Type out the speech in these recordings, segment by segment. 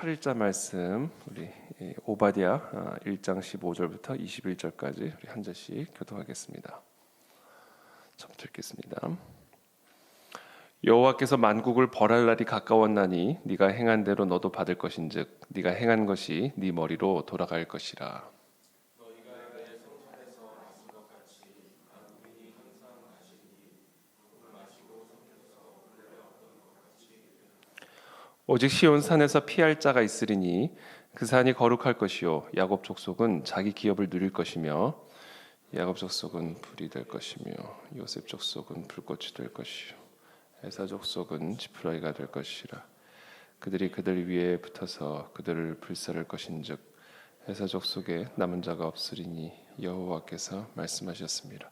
8일자 말씀 우리 오바댜 1장 15절부터 21절까지 우리 한 절씩 교독하겠습니다. 처음부터 읽겠습니다. 여호와께서 만국을 벌할 날이 가까웠나니 네가 행한 대로 너도 받을 것인즉 네가 행한 것이 네 머리로 돌아갈 것이라. 오직 시온 산에서 피할 자가 있으리니 그 산이 거룩할 것이요 야곱 족속은 자기 기업을 누릴 것이며 야곱 족속은 불이 될 것이며 요셉 족속은 불꽃이 될 것이요 에사 족속은 지푸라기가 될 것이라. 그들이 그들 위에 붙어서 그들을 불살할 것인즉 에사 족속에 남은 자가 없으리니 여호와께서 말씀하셨습니다.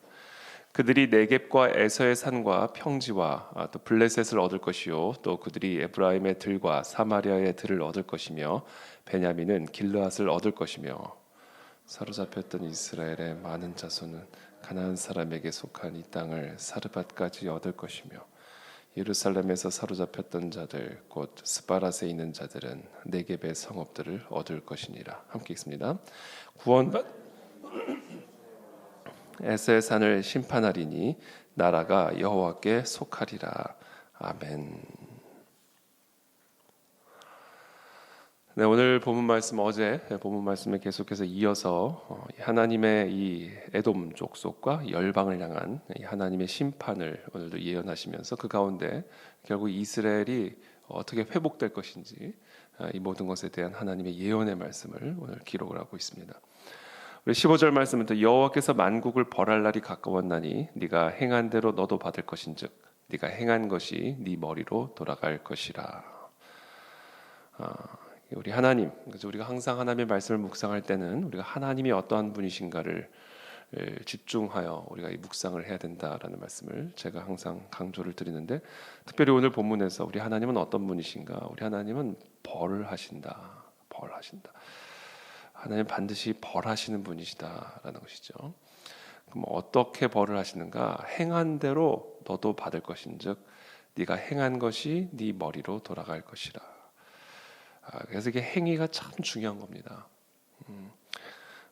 그들이 네겝과 에서의 산과 평지와 또 블레셋을 얻을 것이요 또 그들이 에브라임의 들과 사마리아의 들을 얻을 것이며 베냐민은 길르앗을 얻을 것이며 사로잡혔던 이스라엘의 많은 자손은 가나안 사람에게 속한 이 땅을 사르밧까지 얻을 것이며 예루살렘에서 사로잡혔던 자들 곧 스바랏에 있는 자들은 네겝의 성읍들을 얻을 것이니라. 함께 읽습니다. 에서의 산을 심판하리니 나라가 여호와께 속하리라. 아멘. 네, 오늘 본문 말씀 어제 본문 말씀에 계속해서 이어서 하나님의 이 에돔 족속과 열방을 향한 하나님의 심판을 오늘도 예언하시면서 그 가운데 결국 이스라엘이 어떻게 회복될 것인지 이 모든 것에 대한 하나님의 예언의 말씀을 오늘 기록을 하고 있습니다. 우리 15절 말씀부터 여호와께서 만국을 벌할 날이 가까웠나니 네가 행한 대로 너도 받을 것인즉 네가 행한 것이 네 머리로 돌아갈 것이라. 우리 하나님, 그래서 우리가 항상 하나님의 말씀을 묵상할 때는 우리가 하나님이 어떠한 분이신가를 집중하여 우리가 이 묵상을 해야 된다라는 말씀을 제가 항상 강조를 드리는데, 특별히 오늘 본문에서 우리 하나님은 어떤 분이신가? 우리 하나님은 벌을 하신다. 벌하신다. 하나님 반드시 벌하시는 분이시다라는 것이죠. 그럼 어떻게 벌을 하시는가? 행한 대로 너도 받을 것인즉 네가 행한 것이 네 머리로 돌아갈 것이라. 그래서 이게 행위가 참 중요한 겁니다.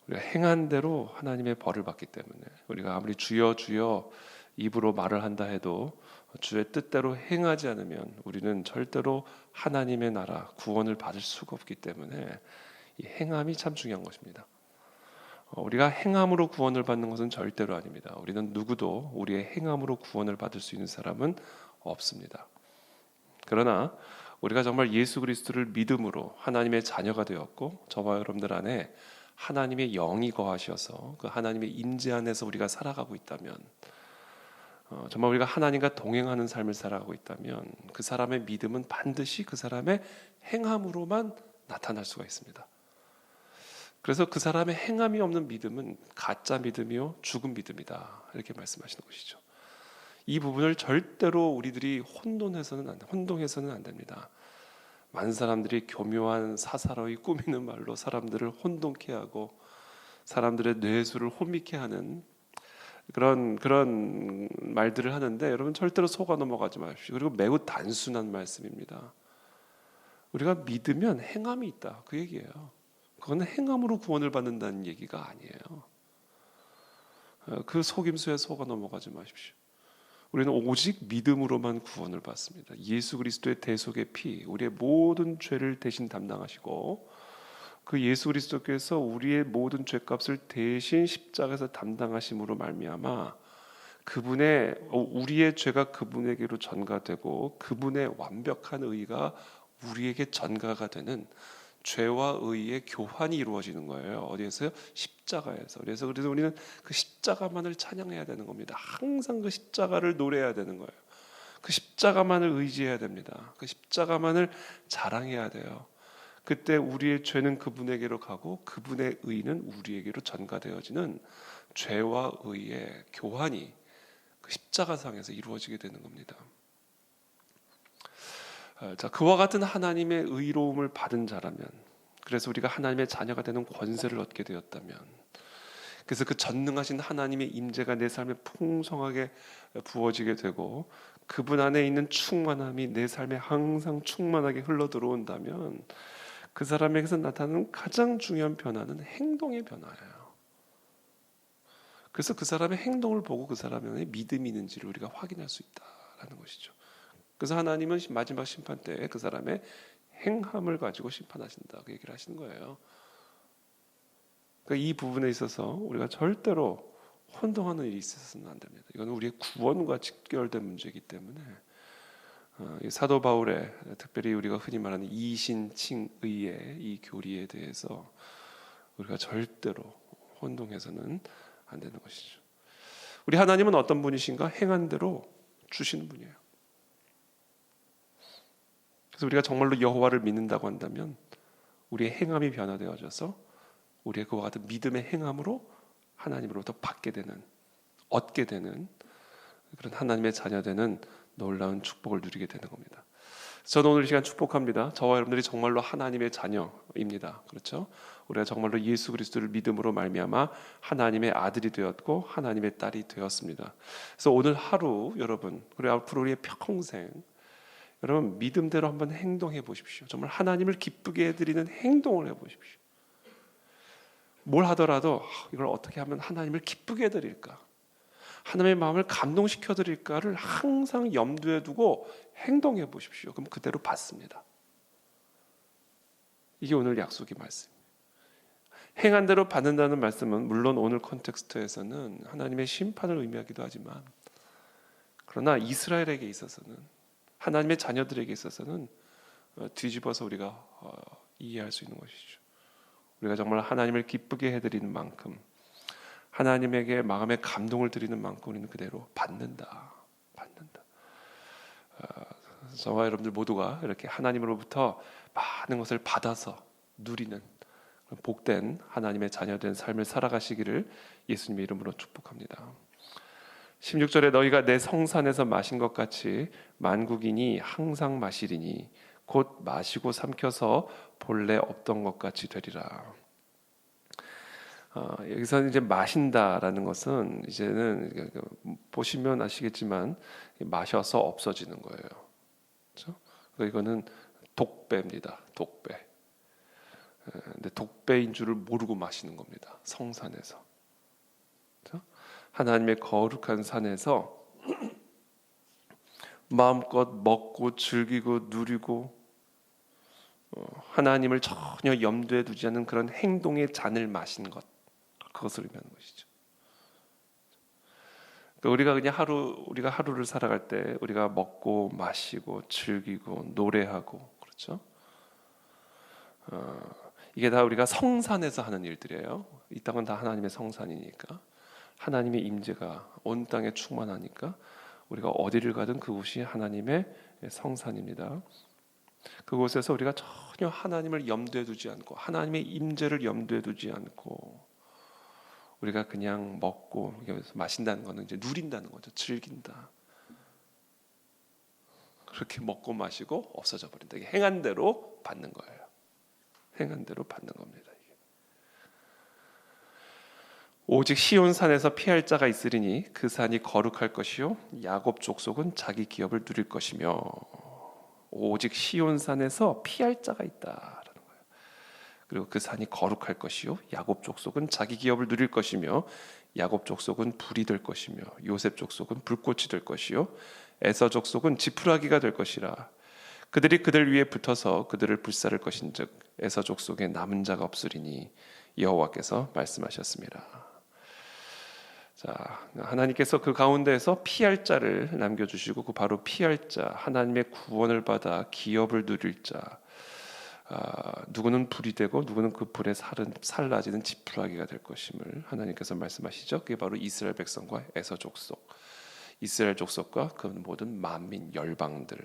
우리가 행한 대로 하나님의 벌을 받기 때문에 우리가 아무리 주여 주여 입으로 말을 한다 해도 주의 뜻대로 행하지 않으면 우리는 절대로 하나님의 나라 구원을 받을 수가 없기 때문에 이 행함이 참 중요한 것입니다. 우리가 행함으로 구원을 받는 것은 절대로 아닙니다. 우리는 누구도 우리의 행함으로 구원을 받을 수 있는 사람은 없습니다. 그러나 우리가 정말 예수 그리스도를 믿음으로 하나님의 자녀가 되었고 저와 여러분들 안에 하나님의 영이 거하셔서 그 하나님의 임재 안에서 우리가 살아가고 있다면, 정말 우리가 하나님과 동행하는 삶을 살아가고 있다면 그 사람의 믿음은 반드시 그 사람의 행함으로만 나타날 수가 있습니다. 그래서 그 사람의 행함이 없는 믿음은 가짜 믿음이요 죽은 믿음이다, 이렇게 말씀하시는 것이죠. 이 부분을 절대로 우리들이 혼동해서는 안 됩니다. 많은 사람들이 교묘한 사사로이 꾸미는 말로 사람들을 혼동케 하고 사람들의 뇌수를 혼미케 하는 그런 말들을 하는데, 여러분 절대로 속아 넘어가지 마십시오. 그리고 매우 단순한 말씀입니다. 우리가 믿으면 행함이 있다, 그 얘기예요. 그거는 행함으로 구원을 받는다는 얘기가 아니에요. 그 속임수에 속아 넘어가지 마십시오. 우리는 오직 믿음으로만 구원을 받습니다. 예수 그리스도의 대속의 피, 우리의 모든 죄를 대신 담당하시고 그 예수 그리스도께서 우리의 모든 죄값을 대신 십자가에서 담당하심으로 말미암아 그분의 우리의 죄가 그분에게로 전가되고 그분의 완벽한 의가 우리에게 전가가 되는 죄와 의의 교환이 이루어지는 거예요. 어디에서요? 십자가에서. 그래서 우리는 그 십자가만을 찬양해야 되는 겁니다. 항상 그 십자가를 노래해야 되는 거예요. 그 십자가만을 의지해야 됩니다. 그 십자가만을 자랑해야 돼요. 그때 우리의 죄는 그분에게로 가고 그분의 의는 우리에게로 전가되어지는 죄와 의의 교환이 그 십자가상에서 이루어지게 되는 겁니다. 자, 그와 같은 하나님의 의로움을 받은 자라면, 그래서 우리가 하나님의 자녀가 되는 권세를 얻게 되었다면, 그래서 그 전능하신 하나님의 임재가 내 삶에 풍성하게 부어지게 되고 그분 안에 있는 충만함이 내 삶에 항상 충만하게 흘러 들어온다면, 그 사람에게서 나타나는 가장 중요한 변화는 행동의 변화예요. 그래서 그 사람의 행동을 보고 그 사람의 믿음이 있는지를 우리가 확인할 수 있다라는 것이죠. 그래서 하나님은 마지막 심판 때 그 사람의 행함을 가지고 심판하신다, 그 얘기를 하시는 거예요. 그러니까 이 부분에 있어서 우리가 절대로 혼동하는 일이 있어서는 안 됩니다. 이건 우리의 구원과 직결된 문제이기 때문에 이 사도 바울의 특별히 우리가 흔히 말하는 이신칭의의 이 교리에 대해서 우리가 절대로 혼동해서는 안 되는 것이죠. 우리 하나님은 어떤 분이신가? 행한 대로 주시는 분이에요. 그래서 우리가 정말로 여호와를 믿는다고 한다면 우리의 행함이 변화되어져서 우리의 그와 같은 믿음의 행함으로 하나님으로부터 받게 되는, 얻게 되는 그런 하나님의 자녀되는 놀라운 축복을 누리게 되는 겁니다. 저는 오늘 이 시간 축복합니다. 저와 여러분들이 정말로 하나님의 자녀입니다. 그렇죠? 우리가 정말로 예수 그리스도를 믿음으로 말미암아 하나님의 아들이 되었고 하나님의 딸이 되었습니다. 그래서 오늘 하루 여러분, 우리 앞으로 우리의 평생 여러분 믿음대로 한번 행동해 보십시오. 정말 하나님을 기쁘게 해드리는 행동을 해보십시오. 뭘 하더라도 이걸 어떻게 하면 하나님을 기쁘게 해드릴까, 하나님의 마음을 감동시켜 드릴까를 항상 염두에 두고 행동해 보십시오. 그럼 그대로 받습니다. 이게 오늘 약속의 말씀입니다. 행한 대로 받는다는 말씀은 물론 오늘 컨텍스트에서는 하나님의 심판을 의미하기도 하지만, 그러나 이스라엘에게 있어서는, 하나님의 자녀들에게 있어서는 뒤집어서 우리가 이해할 수 있는 것이죠. 우리가 정말 하나님을 기쁘게 해드리는 만큼, 하나님에게 마음의 감동을 드리는 만큼 우리는 그대로 받는다. 저와 여러분들 모두가 이렇게 하나님으로부터 많은 것을 받아서 누리는 복된 하나님의 자녀된 삶을 살아가시기를 예수님의 이름으로 축복합니다. 16절에 너희가 내 성산에서 마신 것 같이 만국인이 항상 마시리니 곧 마시고 삼켜서 본래 없던 것 같이 되리라. 여기서 이제 마신다라는 것은 이제는 보시면 아시겠지만 마셔서 없어지는 거예요. 그렇죠? 이거는 독배입니다. 독배. 근데 독배인 줄을 모르고 마시는 겁니다. 성산에서. 그렇죠? 하나님의 거룩한 산에서 마음껏 먹고 즐기고 누리고 하나님을 전혀 염두에 두지 않는 그런 행동의 잔을 마신 것, 그것을 의미하는 것이죠. 그러니까 우리가 하루를 살아갈 때 우리가 먹고 마시고 즐기고 노래하고 그렇죠. 이게 다 우리가 성산에서 하는 일들이에요. 이 땅은 다 하나님의 성산이니까, 하나님의 임재가 온 땅에 충만하니까 우리가 어디를 가든 그곳이 하나님의 성산입니다. 그곳에서 우리가 전혀 하나님을 염두에 두지 않고 하나님의 임재를 염두에 두지 않고 우리가 그냥 먹고 마신다는 것은 이제 누린다는 거죠. 즐긴다. 그렇게 먹고 마시고 없어져 버린다. 이게 행한 대로 받는 거예요. 행한 대로 받는 겁니다. 오직 시온산에서 피할 자가 있으리니 그 산이 거룩할 것이요 야곱 족속은 자기 기업을 누릴 것이며, 오직 시온산에서 피할 자가 있다라는 거예요. 그리고 그 산이 거룩할 것이요 야곱 족속은 자기 기업을 누릴 것이며, 야곱 족속은 불이 될 것이며 요셉 족속은 불꽃이 될 것이요 에서 족속은 지푸라기가 될 것이라. 그들이 그들 위에 붙어서 그들을 불사를 것인즉 에서 족속에 남은 자가 없으리니 여호와께서 말씀하셨습니다. 자, 하나님께서 그 가운데에서 피할 자를 남겨주시고 그 바로 피할 자, 하나님의 구원을 받아 기업을 누릴 자, 누구는 불이 되고 누구는 그 불에 살라지는 지푸라기가 될 것임을 하나님께서 말씀하시죠. 그게 바로 이스라엘 백성과 에서 족속, 이스라엘 족속과 그 모든 만민 열방들,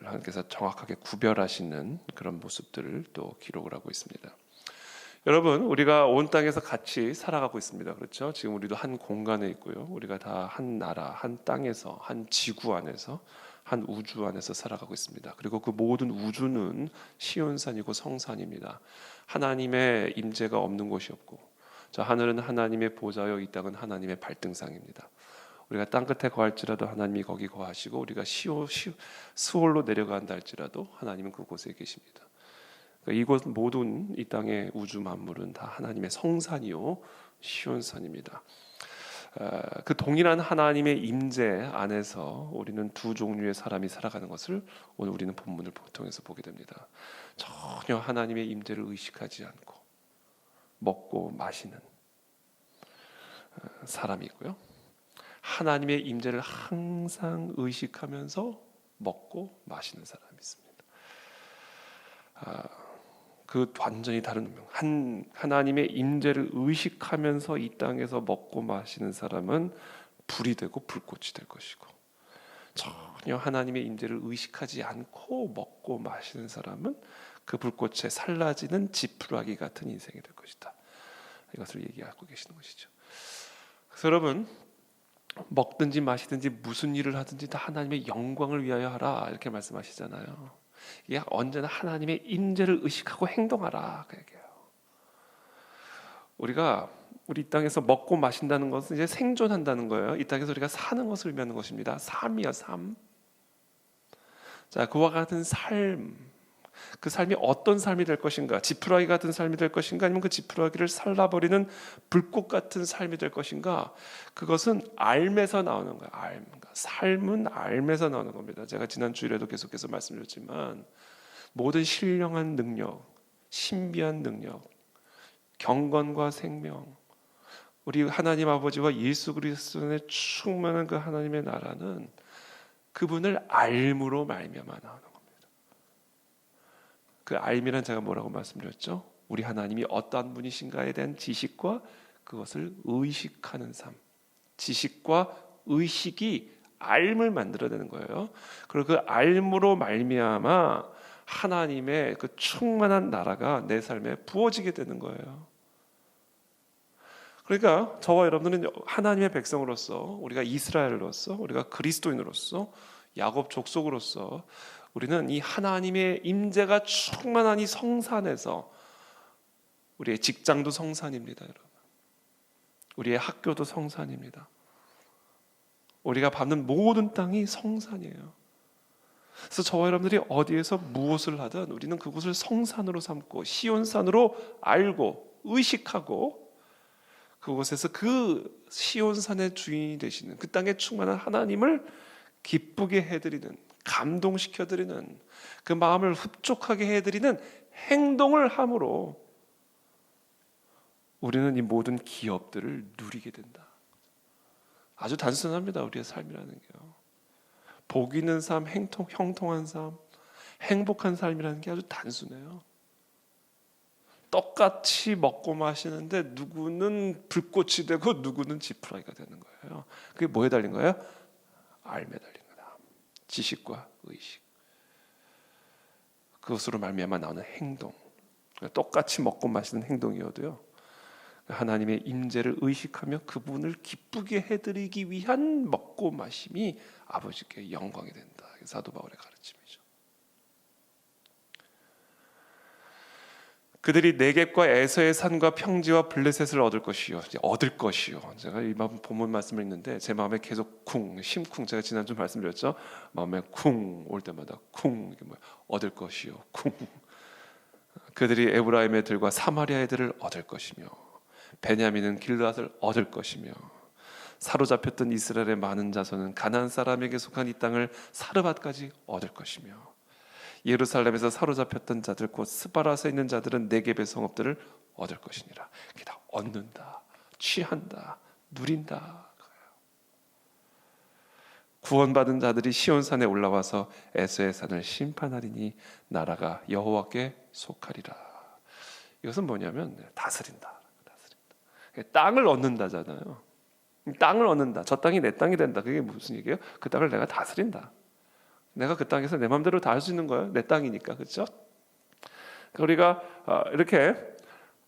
하나님께서 정확하게 구별하시는 그런 모습들을 또 기록을 하고 있습니다. 여러분, 우리가 온 땅에서 같이 살아가고 있습니다. 그렇죠? 지금 우리도 한 공간에 있고요. 우리가 다 한 나라, 한 땅에서, 한 지구 안에서, 한 우주 안에서 살아가고 있습니다. 그리고 그 모든 우주는 시온산이고 성산입니다. 하나님의 임재가 없는 곳이 없고, 저 하늘은 하나님의 보좌요, 이 땅은 하나님의 발등상입니다. 우리가 땅 끝에 거할지라도 하나님이 거기 거하시고, 우리가 스올로 내려간다 할지라도 하나님은 그곳에 계십니다. 그러니까 이곳 모든 이 땅의 우주 만물은 다 하나님의 성산이요 시온산입니다. 그 동일한 하나님의 임재 안에서 우리는 두 종류의 사람이 살아가는 것을 오늘 우리는 본문을 통해서 보게 됩니다. 전혀 하나님의 임재를 의식하지 않고 먹고 마시는 사람이고요. 하나님의 임재를 항상 의식하면서 먹고 마시는 사람이 있습니다. 그 완전히 다른 운명. 하나님의 임재를 의식하면서 이 땅에서 먹고 마시는 사람은 불이 되고 불꽃이 될 것이고, 전혀 하나님의 임재를 의식하지 않고 먹고 마시는 사람은 그 불꽃에 살라지는 지푸라기 같은 인생이 될 것이다. 이것을 얘기하고 계시는 것이죠. 그래서 여러분, 먹든지 마시든지 무슨 일을 하든지 다 하나님의 영광을 위하여 하라, 이렇게 말씀하시잖아요. 이게 언제나 하나님의 임재를 의식하고 행동하라, 그 얘기예요. 우리가 우리 땅에서 먹고 마신다는 것은 이제 생존한다는 거예요. 이 땅에서 우리가 사는 것을 의미하는 것입니다. 삶이야, 삶. 자, 그와 같은 삶, 그 삶이 어떤 삶이 될 것인가? 지푸라기 같은 삶이 될 것인가? 아니면 그 지푸라기를 살라버리는 불꽃 같은 삶이 될 것인가? 그것은 알면서 나오는 거예요. 알. 삶은 알면서 나오는 겁니다. 제가 지난 주일에도 계속해서 말씀드렸지만, 모든 신령한 능력, 신비한 능력, 경건과 생명, 우리 하나님 아버지와 예수 그리스도의 충만한 그 하나님의 나라는 그분을 알므로 말미암아 나오는 겁니다. 그 알미란 제가 뭐라고 말씀드렸죠? 우리 하나님이 어떠한 분이신가에 대한 지식과 그것을 의식하는 삶. 지식과 의식이 알을 만들어내는 거예요. 그리고 그 알므로 말미암아 하나님의 그 충만한 나라가 내 삶에 부어지게 되는 거예요. 그러니까 저와 여러분들은 하나님의 백성으로서, 우리가 이스라엘로서, 우리가 그리스도인으로서, 야곱 족속으로서 우리는 이 하나님의 임재가 충만한 이 성산에서, 우리의 직장도 성산입니다, 여러분. 우리의 학교도 성산입니다. 우리가 밟는 모든 땅이 성산이에요. 그래서 저와 여러분들이 어디에서 무엇을 하든 우리는 그곳을 성산으로 삼고 시온산으로 알고 의식하고, 그곳에서 그 시온산의 주인이 되시는 그 땅에 충만한 하나님을 기쁘게 해드리는, 감동시켜드리는, 그 마음을 흡족하게 해드리는 행동을 함으로 우리는 이 모든 기업들을 누리게 된다. 아주 단순합니다. 우리의 삶이라는 게요. 복 있는 삶, 형통한 삶, 행복한 삶이라는 게 아주 단순해요. 똑같이 먹고 마시는데 누구는 불꽃이 되고 누구는 지푸라기가 되는 거예요. 그게 뭐에 달린 거예요? 알에 달린 거다. 지식과 의식. 그것으로 말미암아 나오는 행동. 똑같이 먹고 마시는 행동이어도요, 하나님의 임재를 의식하며 그분을 기쁘게 해드리기 위한 먹고 마심이 아버지께 영광이 된다. 사도 바울의 가르침이죠. 그들이 네겝과 에서의 산과 평지와 블레셋을 얻을 것이요. 제가 이 본문 말씀을 읽는데 제 마음에 계속 심쿵. 제가 지난주 말씀드렸죠. 마음에 쿵 올 때마다 이게 뭐야? 얻을 것이요. 그들이 에브라임의 들과 사마리아의 들을 얻을 것이며, 베냐민은 길르앗을 얻을 것이며, 사로잡혔던 이스라엘의 많은 자손은 가나안 사람에게 속한 이 땅을 사르밧까지 얻을 것이며, 예루살렘에서 사로잡혔던 자들 곧 스바라서 있는 자들은 네겝의 성읍들을 얻을 것이니라. 이게 다 얻는다, 취한다, 누린다. 구원받은 자들이 시온산에 올라와서 에서의 산을 심판하리니 나라가 여호와께 속하리라. 이것은 뭐냐면 다스린다. 땅을 얻는다잖아요. 땅을 얻는다. 저 땅이 내 땅이 된다. 그게 무슨 얘기예요? 그 땅을 내가 다스린다. 내가 그 땅에서 내 마음대로 다 할 수 있는 거예요. 내 땅이니까. 그렇죠? 우리가 이렇게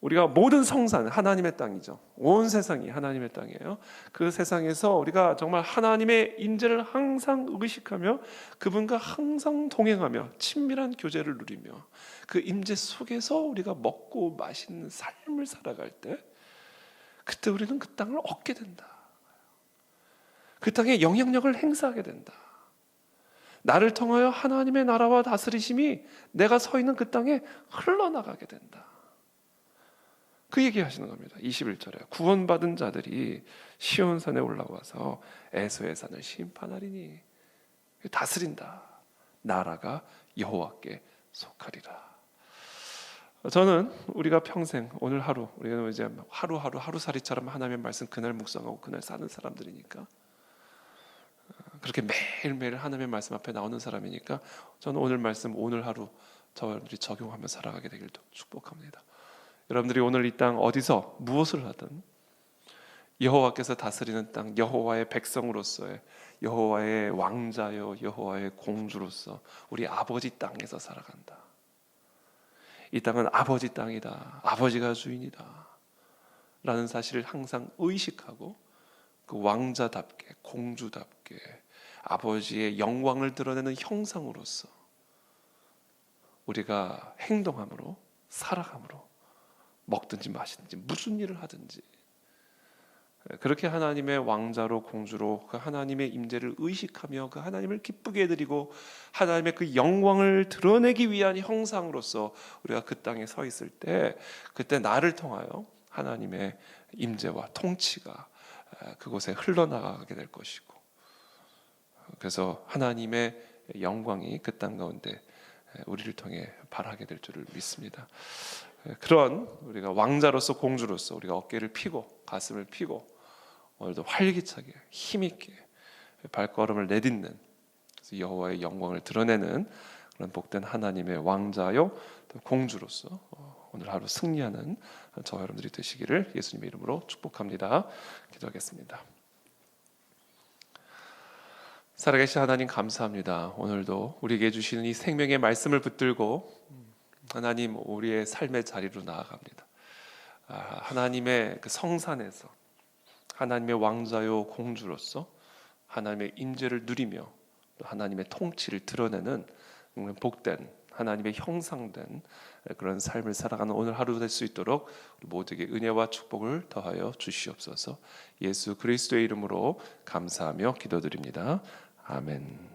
우리가 모든 성산 하나님의 땅이죠. 온 세상이 하나님의 땅이에요. 그 세상에서 우리가 정말 하나님의 임재를 항상 의식하며 그분과 항상 동행하며 친밀한 교제를 누리며 그 임재 속에서 우리가 먹고 마시는 삶을 살아갈 때, 그때 우리는 그 땅을 얻게 된다. 그 땅에 영향력을 행사하게 된다. 나를 통하여 하나님의 나라와 다스리심이 내가 서 있는 그 땅에 흘러나가게 된다. 그 얘기하시는 겁니다. 21절에 구원받은 자들이 시온산에 올라와서 에서의 산을 심판하리니 다스린다. 나라가 여호와께 속하리라. 저는 우리가 평생 오늘 하루, 우리가 이제 하루하루 하루살이처럼 하나님의 말씀 그날 묵상하고 그날 사는 사람들이니까, 그렇게 매일매일 하나님의 말씀 앞에 나오는 사람이니까 저는 오늘 말씀 오늘 하루 저희들이 적용하며 살아가게 되길 축복합니다. 여러분들이 오늘 이 땅 어디서 무엇을 하든 여호와께서 다스리는 땅, 여호와의 백성으로서의, 여호와의 왕자요 여호와의 공주로서 우리 아버지 땅에서 살아간다. 이 땅은 아버지 땅이다. 아버지가 주인이다. 라는 사실을 항상 의식하고 그 왕자답게 공주답게 아버지의 영광을 드러내는 형상으로서 우리가 행동함으로 살아감으로 먹든지 마시든지 무슨 일을 하든지 그렇게 하나님의 왕자로 공주로 그 하나님의 임재를 의식하며 그 하나님을 기쁘게 해드리고 하나님의 그 영광을 드러내기 위한 형상으로서 우리가 그 땅에 서 있을 때, 그때 나를 통하여 하나님의 임재와 통치가 그곳에 흘러나가게 될 것이고, 그래서 하나님의 영광이 그 땅 가운데 우리를 통해 발하게 될 줄을 믿습니다. 그런 우리가 왕자로서 공주로서 우리가 어깨를 펴고 가슴을 펴고 오늘도 활기차게 힘있게 발걸음을 내딛는, 여호와의 영광을 드러내는 그런 복된 하나님의 왕자요 또 공주로서 오늘 하루 승리하는 저와 여러분들이 되시기를 예수님의 이름으로 축복합니다. 기도하겠습니다. 살아계신 하나님 감사합니다. 오늘도 우리에게 주시는 이 생명의 말씀을 붙들고 하나님 우리의 삶의 자리로 나아갑니다. 하나님의 그 성산에서 하나님의 왕자요 공주로서 하나님의 임재를 누리며 또 하나님의 통치를 드러내는 복된 하나님의 형상된 그런 삶을 살아가는 오늘 하루 될 수 있도록 우리 모두에게 은혜와 축복을 더하여 주시옵소서. 예수 그리스도의 이름으로 감사하며 기도드립니다. 아멘.